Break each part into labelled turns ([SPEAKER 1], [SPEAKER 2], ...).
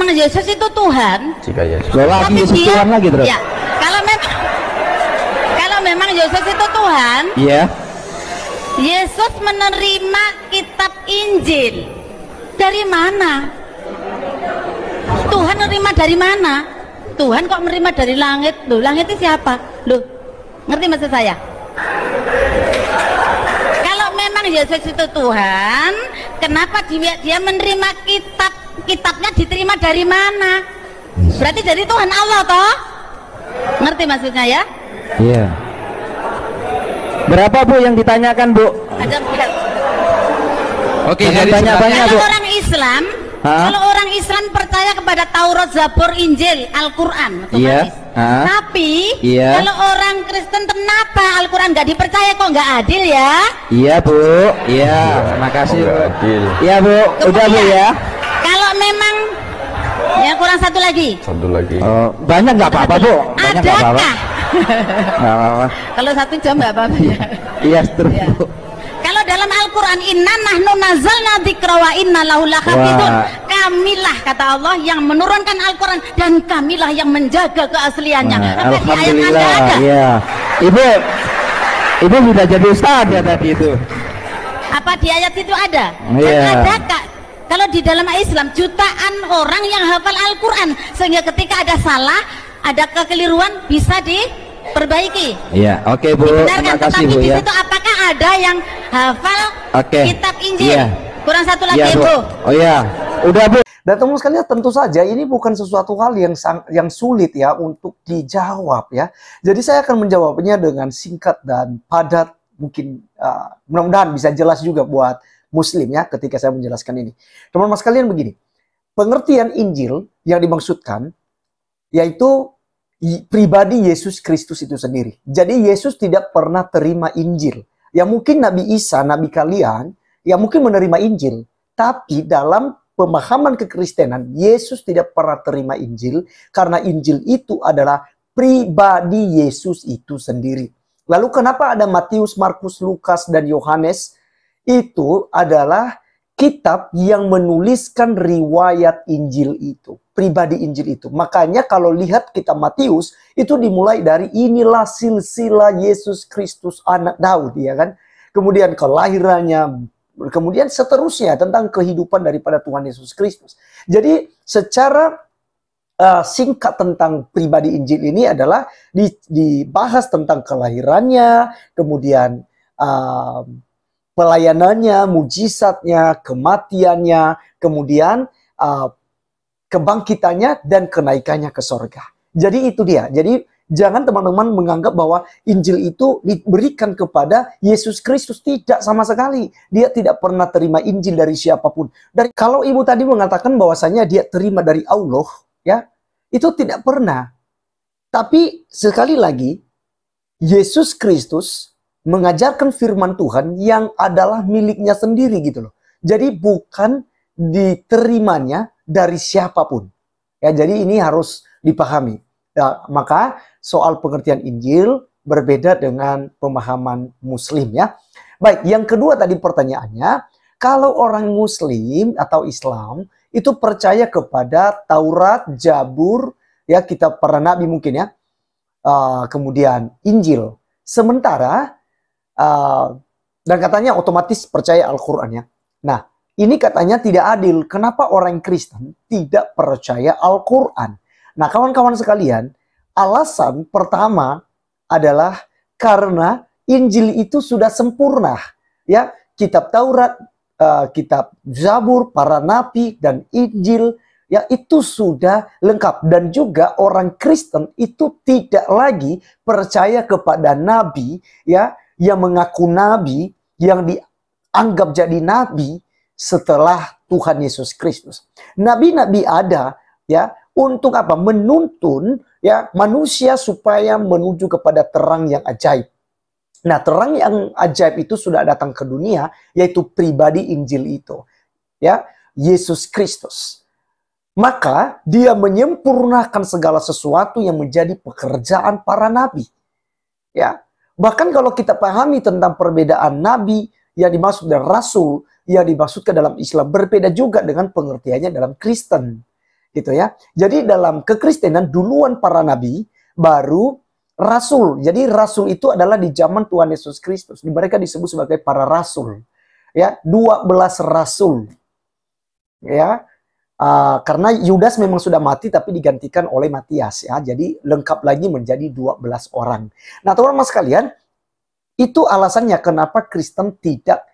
[SPEAKER 1] memang Yesus itu Tuhan,
[SPEAKER 2] jika Yesus
[SPEAKER 1] tapi
[SPEAKER 3] Yesus
[SPEAKER 1] dia,
[SPEAKER 3] Tuhan lagi terus.
[SPEAKER 1] ya, kalau memang Yesus itu Tuhan,
[SPEAKER 3] Iya.
[SPEAKER 1] Yesus menerima kitab Injil dari mana? Tuhan menerima dari mana? Tuhan kok menerima dari langit? Loh, langit itu siapa? Loh, ngerti maksud saya? Kalau memang Yesus itu Tuhan, kenapa dia menerima kitabnya diterima dari mana? Berarti dari Tuhan Allah toh? Ngerti maksudnya ya?
[SPEAKER 3] Iya. Berapa Bu yang ditanyakan Bu?
[SPEAKER 1] Ada bilang.
[SPEAKER 4] Oke,
[SPEAKER 3] Jangan
[SPEAKER 4] dari
[SPEAKER 3] banyak-banyak,
[SPEAKER 1] Kalau
[SPEAKER 3] Bu.
[SPEAKER 1] orang Islam,
[SPEAKER 3] Hah?
[SPEAKER 1] kalau orang Islam percaya kepada Taurat, Zabur, Injil, Al-Quran,
[SPEAKER 3] Iya. Hah?
[SPEAKER 1] Tapi
[SPEAKER 3] Iya.
[SPEAKER 1] kalau orang Kristen kenapa Al-Quran nggak dipercaya, kok nggak adil ya?
[SPEAKER 3] Iya Bu. Iya. Makasih Bu.
[SPEAKER 2] adil.
[SPEAKER 3] Iya Bu. Udah Bu ya.
[SPEAKER 1] Kalau memang ya kurang satu lagi.
[SPEAKER 2] Satu lagi.
[SPEAKER 3] Oh, banyak nggak apa-apa Bu. Banyak nggak apa-apa.
[SPEAKER 1] Adakah?
[SPEAKER 3] Nggak apa-apa.
[SPEAKER 1] Kalau 1 jam nggak apa-apa ya.
[SPEAKER 3] Iya terus
[SPEAKER 1] Ya.
[SPEAKER 3] Bu.
[SPEAKER 1] Kalau dalam Al-Quran, inna nahnu nazzalna dzikra wa inna lahu lahafidun.
[SPEAKER 3] Wah.
[SPEAKER 1] Kamilah, kata Allah, yang menurunkan Al-Quran dan kamilah yang menjaga keasliannya.
[SPEAKER 3] Nah,
[SPEAKER 1] Apa di ayat Anda
[SPEAKER 3] alhamdulillah.
[SPEAKER 1] ada?
[SPEAKER 3] Iya. Ibu sudah jadi ustaz ya tadi itu.
[SPEAKER 1] Apa di ayat itu ada?
[SPEAKER 3] Iya.
[SPEAKER 1] Dan ada Kak. Kalau di dalam Islam jutaan orang yang hafal Al-Quran, sehingga ketika ada salah, ada kekeliruan bisa diperbaiki.
[SPEAKER 3] Iya. Oke Bu.
[SPEAKER 1] Dibenarkan.
[SPEAKER 3] Terima kasih
[SPEAKER 1] Tetapi
[SPEAKER 3] Bu
[SPEAKER 1] di
[SPEAKER 3] ya.
[SPEAKER 1] situ apakah ada yang hafal
[SPEAKER 3] Oke.
[SPEAKER 1] kitab Injil?
[SPEAKER 3] Iya.
[SPEAKER 1] Kurang satu lagi
[SPEAKER 3] Iya Bu.
[SPEAKER 1] Bu.
[SPEAKER 3] Oh iya. Udah Bu.
[SPEAKER 5] Dan teman sekalian, tentu saja ini bukan sesuatu hal yang sulit ya untuk dijawab ya. Jadi saya akan menjawabnya dengan singkat dan padat, mungkin mudah-mudahan bisa jelas juga buat Muslim ya ketika saya menjelaskan ini. Teman-teman sekalian begini, pengertian Injil yang dimaksudkan yaitu pribadi Yesus Kristus itu sendiri. Jadi Yesus tidak pernah terima Injil. Ya mungkin Nabi Isa, Nabi kalian, ya mungkin menerima Injil, tapi dalam pemahaman kekristenan, Yesus tidak pernah terima Injil karena Injil itu adalah pribadi Yesus itu sendiri. Lalu kenapa ada Matius, Markus, Lukas, dan Yohanes? Itu adalah kitab yang menuliskan riwayat Injil itu, pribadi Injil itu. Makanya kalau lihat kitab Matius, itu dimulai dari inilah silsilah Yesus Kristus anak Daud, ya kan? Kemudian kelahirannya, kemudian seterusnya tentang kehidupan daripada Tuhan Yesus Kristus. Jadi secara singkat tentang pribadi Injil ini adalah dibahas tentang kelahirannya, kemudian pelayanannya, mujizatnya, kematiannya, kemudian kebangkitannya dan kenaikannya ke sorga. Jadi itu dia. Jadi jangan teman-teman menganggap bahwa Injil itu diberikan kepada Yesus Kristus. Tidak sama sekali. Dia tidak pernah terima Injil dari siapapun. Dan kalau ibu tadi mengatakan bahwasanya dia terima dari Allah, ya, itu tidak pernah. Tapi sekali lagi, Yesus Kristus mengajarkan firman Tuhan yang adalah miliknya sendiri gitu loh. Jadi bukan diterimanya dari siapapun. Ya, jadi ini harus dipahami. Ya, maka soal pengertian Injil berbeda dengan pemahaman Muslim ya. Baik, yang kedua tadi pertanyaannya, kalau orang Muslim atau Islam itu percaya kepada Taurat, Zabur, ya kitab para nabi mungkin ya, kemudian Injil. Sementara dan katanya otomatis percaya Al-Quran ya. Nah, ini katanya tidak adil. Kenapa orang Kristen tidak percaya Al-Quran? Nah, kawan-kawan sekalian, alasan pertama adalah karena Injil itu sudah sempurna. Ya, kitab Taurat, kitab Zabur, para nabi, dan Injil, ya itu sudah lengkap. Dan juga orang Kristen itu tidak lagi percaya kepada nabi, ya, yang mengaku nabi, yang dianggap jadi nabi setelah Tuhan Yesus Kristus. Nabi-nabi ada, ya, untuk apa? Menuntun ya manusia supaya menuju kepada terang yang ajaib. Nah, terang yang ajaib itu sudah datang ke dunia, yaitu pribadi Injil itu. Ya, Yesus Kristus. Maka dia menyempurnakan segala sesuatu yang menjadi pekerjaan para nabi. Ya, bahkan kalau kita pahami tentang perbedaan nabi yang dimaksud dan rasul yang dimaksudkan dalam Islam berbeda juga dengan pengertiannya dalam Kristen. Gitu ya. Jadi dalam kekristenan duluan para nabi, baru rasul. Jadi rasul itu adalah di zaman Tuhan Yesus Kristus. Mereka disebut sebagai para rasul. Ya, 12 rasul. Ya. Karena Yudas memang sudah mati tapi digantikan oleh Matias ya. Jadi lengkap lagi menjadi 12 orang. Nah, teman-teman sekalian, itu alasannya kenapa Kristen tidak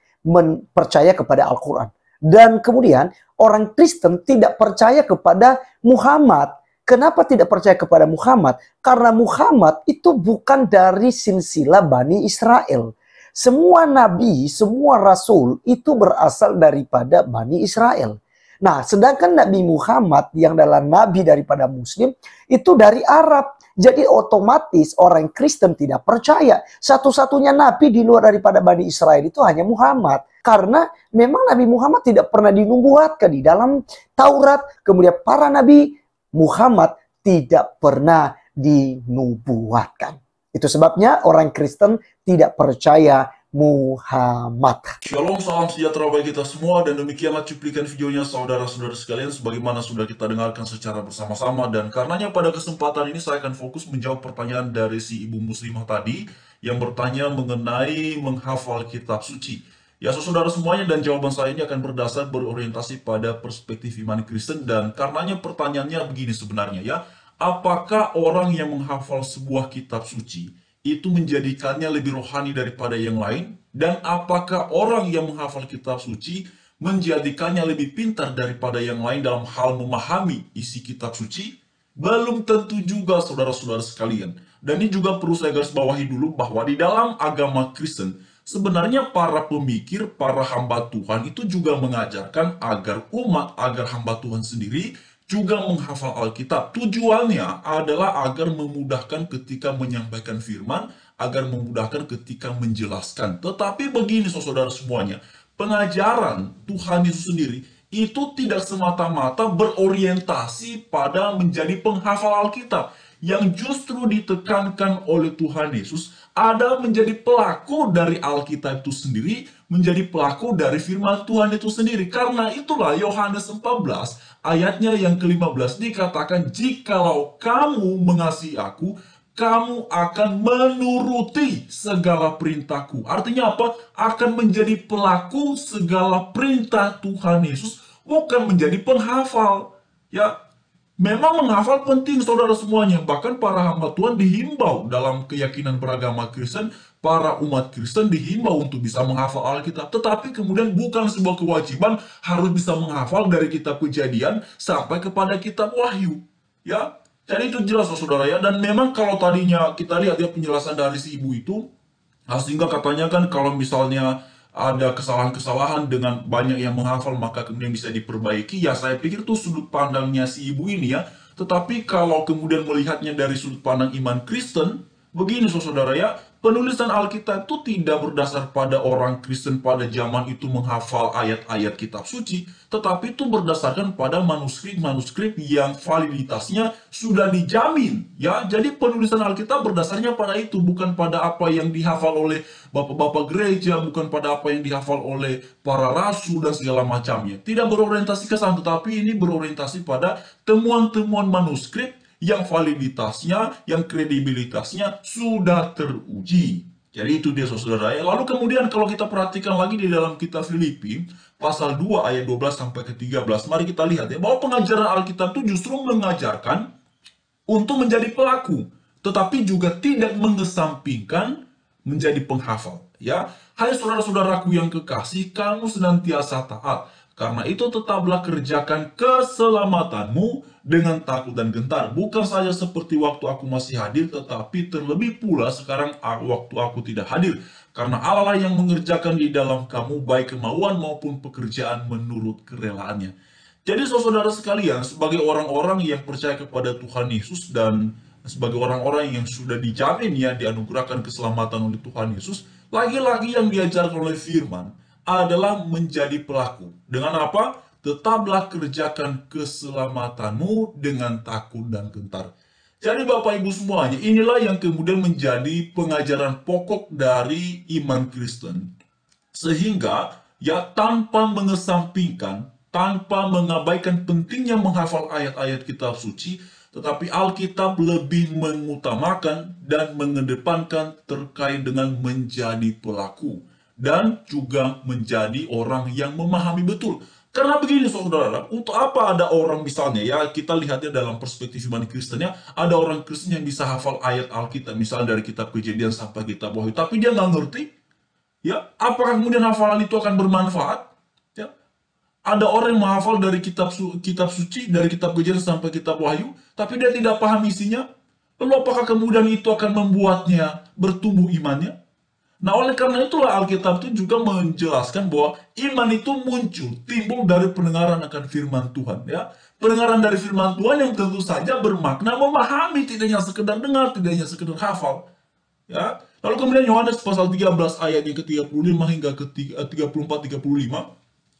[SPEAKER 5] percaya kepada Al-Quran. Dan kemudian orang Kristen tidak percaya kepada Muhammad. Kenapa tidak percaya kepada Muhammad? Karena Muhammad itu bukan dari silsilah Bani Israel. Semua nabi, semua rasul itu berasal daripada Bani Israel. Nah, sedangkan Nabi Muhammad yang adalah nabi daripada Muslim itu dari Arab. Jadi otomatis orang Kristen tidak percaya. Satu-satunya nabi di luar daripada Bani Israel itu hanya Muhammad. Karena memang Nabi Muhammad tidak pernah dinubuatkan di dalam Taurat. Kemudian para nabi, Muhammad tidak pernah dinubuatkan. Itu sebabnya orang Kristen tidak percaya Muhammad.
[SPEAKER 2] Shalom, salam sejahtera bagi kita semua, dan demikianlah cuplikan videonya saudara-saudara sekalian sebagaimana sudah kita dengarkan secara bersama-sama. Dan karenanya pada kesempatan ini saya akan fokus menjawab pertanyaan dari si ibu muslimah tadi yang bertanya mengenai menghafal kitab suci. Ya saudara semuanya, dan jawaban saya ini akan berdasar berorientasi pada perspektif iman Kristen. Dan karenanya pertanyaannya begini sebenarnya ya, apakah orang yang menghafal sebuah kitab suci itu menjadikannya lebih rohani daripada yang lain? Dan apakah orang yang menghafal kitab suci menjadikannya lebih pintar daripada yang lain dalam hal memahami isi kitab suci? Belum tentu juga saudara-saudara sekalian. Dan ini juga perlu saya garis bawahi dulu bahwa di dalam agama Kristen, sebenarnya para pemikir, para hamba Tuhan itu juga mengajarkan agar umat, agar hamba Tuhan sendiri juga menghafal Alkitab. Tujuannya adalah agar memudahkan ketika menyampaikan firman, agar memudahkan ketika menjelaskan. Tetapi begini saudara semuanya, pengajaran Tuhan Yesus sendiri itu tidak semata-mata berorientasi pada menjadi penghafal Alkitab. Yang justru ditekankan oleh Tuhan Yesus ada menjadi pelaku dari Alkitab itu sendiri, menjadi pelaku dari firman Tuhan itu sendiri. Karena itulah Yohanes 14 ayatnya yang ke-15 dikatakan, jikalau kamu mengasihi aku, kamu akan menuruti segala perintahku. Artinya apa? Akan menjadi pelaku segala perintah Tuhan Yesus, bukan menjadi penghafal. Ya, memang menghafal penting saudara semuanya. Bahkan para hamba Tuhan dihimbau dalam keyakinan beragama Kristen, para umat Kristen dihimbau untuk bisa menghafal Alkitab. Tetapi kemudian bukan sebuah kewajiban harus bisa menghafal dari kitab Kejadian sampai kepada kitab Wahyu. Ya, jadi itu jelas saudara ya. Dan memang kalau tadinya kita lihat ya penjelasan dari si ibu itu, sehingga katanya kan kalau misalnya ada kesalahan-kesalahan dengan banyak yang menghafal maka kemudian bisa diperbaiki. Ya saya pikir itu sudut pandangnya si ibu ini ya. Tetapi kalau kemudian melihatnya dari sudut pandang iman Kristen, begini saudara ya, penulisan Alkitab itu tidak berdasar pada orang Kristen pada zaman itu menghafal ayat-ayat kitab suci, tetapi itu berdasarkan pada manuskrip-manuskrip yang validitasnya sudah dijamin. Ya, jadi penulisan Alkitab berdasarnya pada itu, bukan pada apa yang dihafal oleh bapak-bapak gereja, bukan pada apa yang dihafal oleh para rasul dan segala macamnya. Tidak berorientasi ke sana, tetapi ini berorientasi pada temuan-temuan manuskrip yang validitasnya, yang kredibilitasnya sudah teruji. Jadi itu dia saudara ya. Lalu kemudian kalau kita perhatikan lagi di dalam kitab Filipi, pasal 2 ayat 12 sampai ke 13, mari kita lihat ya, bahwa pengajaran Alkitab itu justru mengajarkan untuk menjadi pelaku, tetapi juga tidak mengesampingkan menjadi penghafal. Ya, hai saudara-saudaraku yang kekasih, kamu senantiasa taat. Karena itu tetaplah kerjakan keselamatanmu dengan takut dan gentar. Bukan saja seperti waktu aku masih hadir, tetapi terlebih pula sekarang waktu aku tidak hadir. Karena Allah yang mengerjakan di dalam kamu baik kemauan maupun pekerjaan menurut kerelaannya. Jadi saudara sekalian, sebagai orang-orang yang percaya kepada Tuhan Yesus dan sebagai orang-orang yang sudah dijamin ya dianugerahkan keselamatan oleh Tuhan Yesus, lagi-lagi yang diajarkan oleh firman adalah menjadi pelaku. Dengan apa? Tetaplah kerjakan keselamatanmu dengan takut dan gentar. Jadi Bapak Ibu semuanya, inilah yang kemudian menjadi pengajaran pokok dari iman Kristen. Sehingga ya tanpa mengesampingkan tanpa mengabaikan pentingnya menghafal ayat-ayat kitab suci, tetapi Alkitab lebih mengutamakan dan mengedepankan terkait dengan menjadi pelaku dan juga menjadi orang yang memahami betul. Karena begini saudara, untuk apa ada orang misalnya ya, kita lihatnya dalam perspektif iman Kristen ya, ada orang Kristen yang bisa hafal ayat Alkitab, misalnya dari kitab Kejadian sampai kitab Wahyu, tapi dia nggak ngerti, ya, apakah kemudian hafalan itu akan bermanfaat? Ya, ada orang yang menghafal dari kitab suci, dari kitab Kejadian sampai kitab Wahyu, tapi dia tidak paham isinya. Lalu apakah kemudian itu akan membuatnya bertumbuh imannya? Nah, oleh karena itulah Alkitab itu juga menjelaskan bahwa iman itu muncul, timbul dari pendengaran akan firman Tuhan. Ya, pendengaran dari firman Tuhan yang tentu saja bermakna memahami, tidak hanya sekedar dengar, tidak hanya sekedar hafal. Ya, lalu kemudian Yohanes pasal 13 ayat yang ke-35 hingga ke-34-35,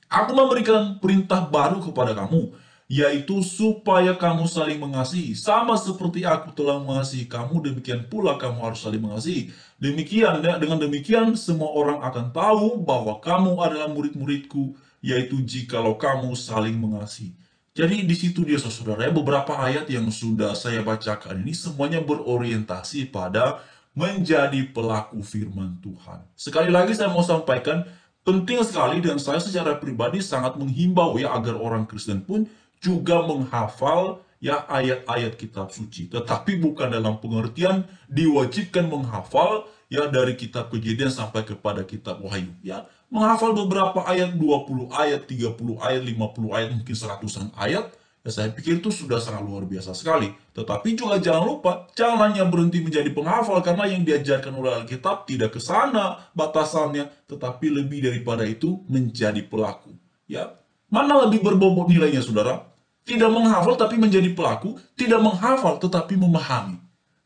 [SPEAKER 2] aku memberikan perintah baru kepada kamu, yaitu supaya kamu saling mengasihi. Sama seperti aku telah mengasihi kamu, demikian pula kamu harus saling mengasihi. Demikian, dengan demikian semua orang akan tahu bahwa kamu adalah murid-muridku, yaitu jikalau kamu saling mengasihi. Jadi di situ dia saudara, beberapa ayat yang sudah saya bacakan ini semuanya berorientasi pada menjadi pelaku firman Tuhan. Sekali lagi saya mau sampaikan, penting sekali dan saya secara pribadi sangat menghimbau ya agar orang Kristen pun juga menghafal ya ayat-ayat kitab suci. Tetapi bukan dalam pengertian diwajibkan menghafal ya dari kitab Kejadian sampai kepada kitab Wahyu. Ya, menghafal beberapa ayat, 20 ayat, 30 ayat, 50 ayat, mungkin 100-an ayat, ya saya pikir itu sudah sangat luar biasa sekali. Tetapi juga jangan lupa, jangan hanya berhenti menjadi penghafal, karena yang diajarkan oleh Alkitab tidak ke sana batasannya, tetapi lebih daripada itu menjadi pelaku. Ya, mana lebih berbobot nilainya saudara? Tidak menghafal tapi menjadi pelaku, tidak menghafal tetapi memahami.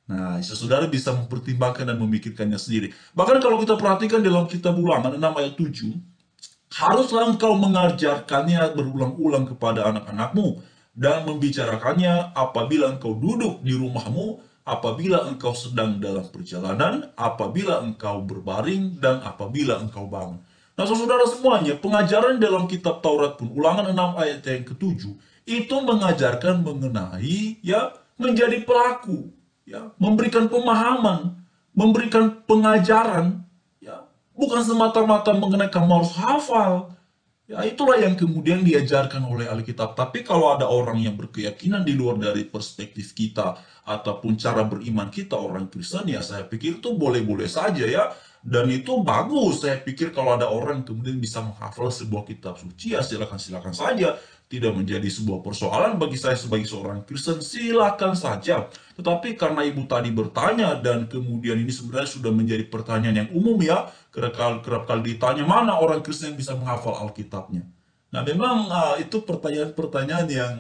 [SPEAKER 2] Nah, saudara bisa mempertimbangkan dan memikirkannya sendiri. Bahkan kalau kita perhatikan dalam kitab Ulangan 6 ayat 7, haruslah engkau mengajarkannya berulang-ulang kepada anak-anakmu dan membicarakannya apabila engkau duduk di rumahmu, apabila engkau sedang dalam perjalanan, apabila engkau berbaring, dan apabila engkau bangun. Nah, saudara semuanya, pengajaran dalam kitab Taurat pun, Ulangan 6 ayat yang ke-7, itu mengajarkan mengenai ya menjadi pelaku, ya memberikan pemahaman, memberikan pengajaran, ya bukan semata-mata mengenai kamu harus hafal. Ya itulah yang kemudian diajarkan oleh Alkitab. Tapi kalau ada orang yang berkeyakinan di luar dari perspektif kita ataupun cara beriman kita orang Kristen, ya saya pikir itu boleh-boleh saja ya. Dan itu bagus, saya pikir kalau ada orang yang kemudian bisa menghafal sebuah kitab suci, ya silakan saja. Tidak menjadi sebuah persoalan bagi saya sebagai seorang Kristen, silakan saja. Tetapi karena ibu tadi bertanya dan kemudian ini sebenarnya sudah menjadi pertanyaan yang umum ya, kerap kali ditanya mana orang Kristen yang bisa menghafal Alkitabnya. Nah memang itu pertanyaan-pertanyaan yang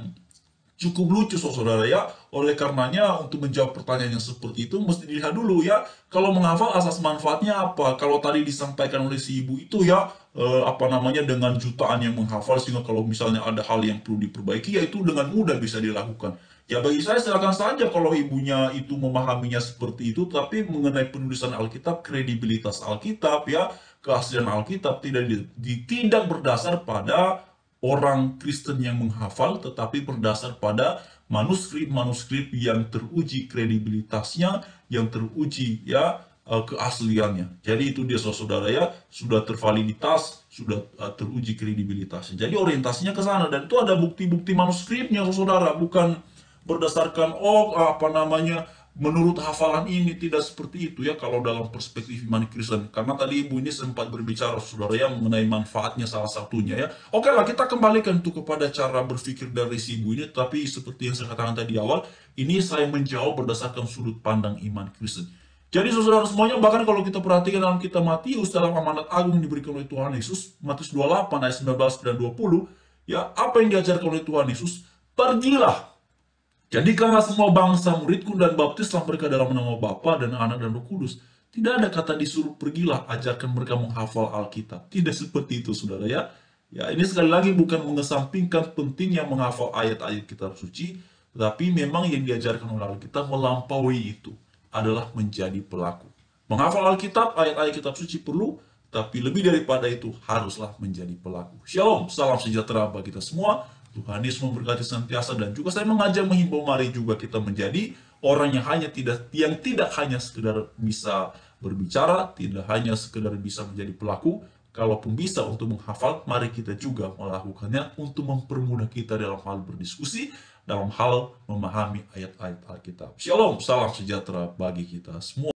[SPEAKER 2] cukup lucu saudara ya. Oleh karenanya untuk menjawab pertanyaan yang seperti itu mesti dilihat dulu ya, kalau menghafal asas manfaatnya apa. Kalau tadi disampaikan oleh si ibu itu ya dengan jutaan yang menghafal, sehingga kalau misalnya ada hal yang perlu diperbaiki ya itu dengan mudah bisa dilakukan. Ya bagi saya silakan saja kalau ibunya itu memahaminya seperti itu, tapi mengenai penulisan Alkitab, kredibilitas Alkitab ya, keaslian Alkitab tidak berdasar pada orang Kristen yang menghafal, tetapi berdasar pada manuskrip-manuskrip yang teruji kredibilitasnya, yang teruji ya keasliannya. Jadi itu dia saudara ya, sudah tervaliditas, sudah teruji kredibilitasnya. Jadi orientasinya ke sana, dan itu ada bukti-bukti manuskripnya saudara, bukan berdasarkan menurut hafalan ini, tidak seperti itu ya kalau dalam perspektif iman Kristen. Karena tadi ibu ini sempat berbicara saudara ya mengenai manfaatnya salah satunya ya. Oke lah, kita kembalikan itu kepada cara berpikir dari si ibu ini, tapi seperti yang saya katakan tadi awal, ini saya menjawab berdasarkan sudut pandang iman Kristen. Jadi saudara semuanya, bahkan kalau kita perhatikan dalam kitab Matius, dalam amanat agung yang diberikan oleh Tuhan Yesus, Matius 28 ayat 19 dan 20, ya apa yang diajarkan oleh Tuhan Yesus? Pergilah, jadikanlah semua bangsa muridku dan baptislah mereka dalam nama Bapa dan Anak dan Roh Kudus. Tidak ada kata disuruh pergilah, ajarkan mereka menghafal Alkitab. Tidak seperti itu saudara ya. Ya ini sekali lagi bukan mengesampingkan pentingnya menghafal ayat-ayat kitab suci, tetapi memang yang diajarkan oleh Alkitab melampaui itu adalah menjadi pelaku. Menghafal Alkitab, ayat-ayat kitab suci perlu, tapi lebih daripada itu haruslah menjadi pelaku. Shalom, salam sejahtera bagi kita semua. Tuhan Yesus memberkati senantiasa, dan juga saya mengajak menghimbau, mari juga kita menjadi orang yang tidak hanya sekedar bisa berbicara, tidak hanya sekedar bisa menjadi pelaku. Kalaupun bisa untuk menghafal, mari kita juga melakukannya untuk mempermudah kita dalam hal berdiskusi, dalam hal memahami ayat-ayat Alkitab. Shalom, salam sejahtera bagi kita semua.